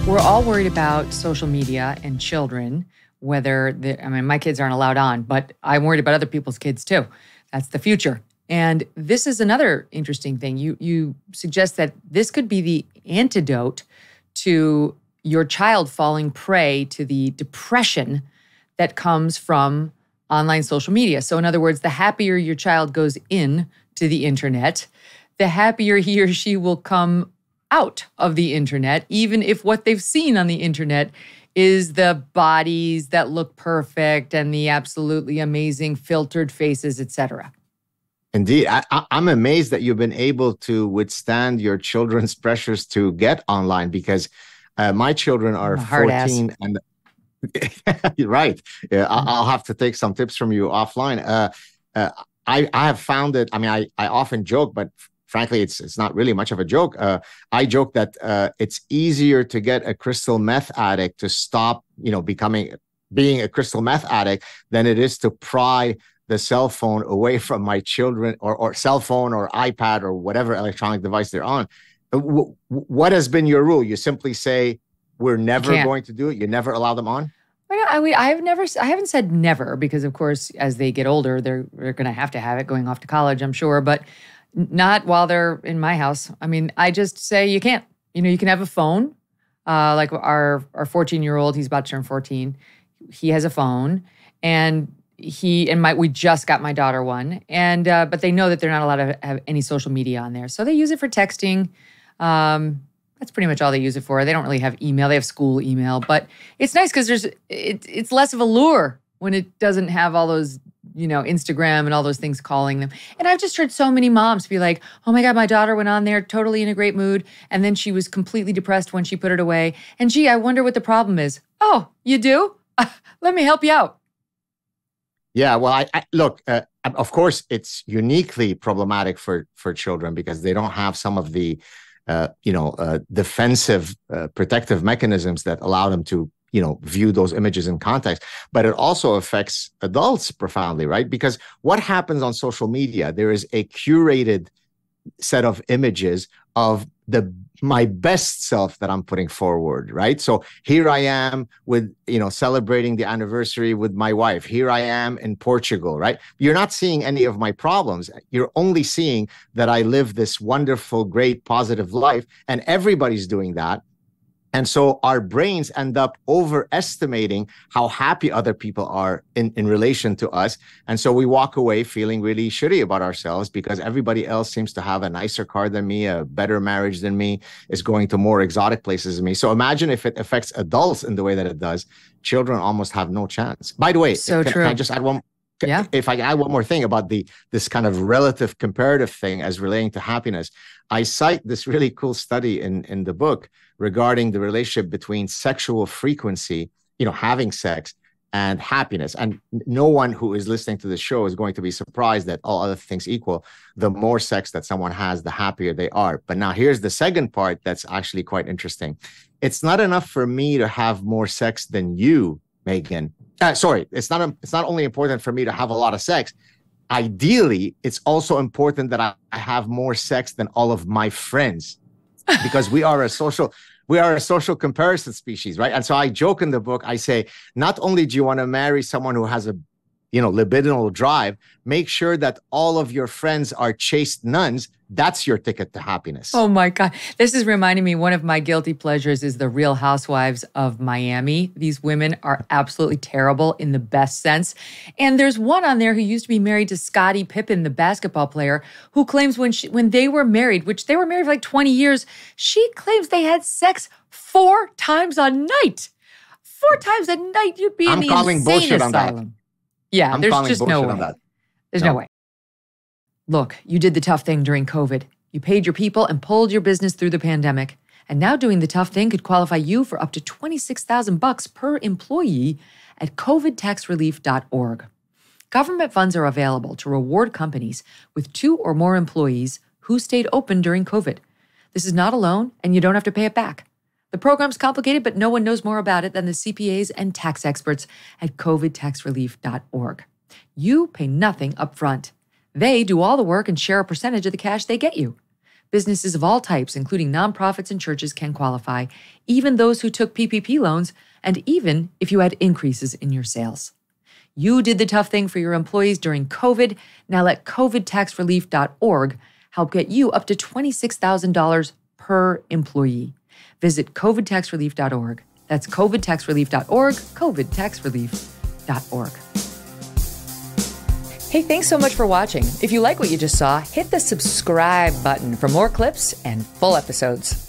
We're all worried about social media and children, my kids aren't allowed on, but I'm worried about other people's kids too. That's the future. And this is another interesting thing. You suggest that this could be the antidote to your child falling prey to the depression that comes from online social media. So in other words, the happier your child goes in to the internet, the happier he or she will come out of the internet, even if what they've seen on the internet is the bodies that look perfect and the absolutely amazing filtered faces, etc. Indeed. I'm amazed that you've been able to withstand your children's pressures to get online, because my children are 14 and right. Yeah, I'll have to take some tips from you offline. I have found it. I often joke, but frankly, it's not really much of a joke. I joke that it's easier to get a crystal meth addict to stop, being a crystal meth addict than it is to pry the cell phone away from my children, or cell phone or iPad or whatever electronic device they're on. What has been your rule? You simply say, we're never going to do it. You never allow them on? I haven't said never, because of course, as they get older, they're going to have it going off to college, I'm sure, but not while they're in my house. I just say you can't. You can have a phone. Like our 14-year-old, he's about to turn 14. He has a phone, and we just got my daughter one, and but they know that they're not allowed to have any social media on there, so they use it for texting. That's pretty much all they use it for. They don't really have email. They have school email, but it's nice because it's less of a lure when it doesn't have all those, Instagram and all those things calling them. And I've just heard so many moms be like, oh my God, my daughter went on there totally in a great mood, and then she was completely depressed when she put it away. And gee, I wonder what the problem is. Oh, you do? Let me help you out. Yeah, well, I look, of course, it's uniquely problematic for children because they don't have some of the defensive protective mechanisms that allow them to, view those images in context. But it also affects adults profoundly, right? Because what happens on social media, there is a curated set of images of my best self that I'm putting forward, right? So here I am with, celebrating the anniversary with my wife. Here I am in Portugal, right? You're not seeing any of my problems. You're only seeing that I live this wonderful, great, positive life, and everybody's doing that. And so our brains end up overestimating how happy other people are in relation to us. And so we walk away feeling really shitty about ourselves because everybody else seems to have a nicer car than me, a better marriage than me, is going to more exotic places than me. So imagine if it affects adults in the way that it does. Children almost have no chance. By the way, true. Can I just add one? Yeah. If I can add one more thing about this kind of relative comparative thing as relating to happiness, I cite this really cool study in the book regarding the relationship between sexual frequency, having sex, and happiness. And no one who is listening to this show is going to be surprised that all other things equal, the more sex that someone has, the happier they are. But now here's the second part that's actually quite interesting. It's not enough for me to have more sex than you, Megyn. It's not only important for me to have a lot of sex. Ideally, it's also important that I have more sex than all of my friends, because we are a social comparison species, right? And so I joke in the book, I say, not only do you want to marry someone who has a libidinal drive, make sure that all of your friends are chaste nuns. That's your ticket to happiness. Oh my God. This is reminding me, one of my guilty pleasures is the Real Housewives of Miami. These women are absolutely terrible in the best sense. And there's one on there who used to be married to Scottie Pippen, the basketball player, who claims when they were married, which they were married for like 20 years, she claims they had sex 4 times a night. 4 times a night, you'd be in the insane asylum. Yeah, there's just no way. There's no way. Look, you did the tough thing during COVID. You paid your people and pulled your business through the pandemic. And now doing the tough thing could qualify you for up to $26,000 per employee at covidtaxrelief.org. Government funds are available to reward companies with 2 or more employees who stayed open during COVID. This is not a loan, and you don't have to pay it back. The program's complicated, but no one knows more about it than the CPAs and tax experts at covidtaxrelief.org. You pay nothing up front. They do all the work and share a percentage of the cash they get you. Businesses of all types, including nonprofits and churches, can qualify, even those who took PPP loans, and even if you had increases in your sales. You did the tough thing for your employees during COVID. Now let covidtaxrelief.org help get you up to $26,000 per employee. Visit covidtaxrelief.org. That's covidtaxrelief.org, covidtaxrelief.org. Hey, thanks so much for watching. If you like what you just saw, hit the subscribe button for more clips and full episodes.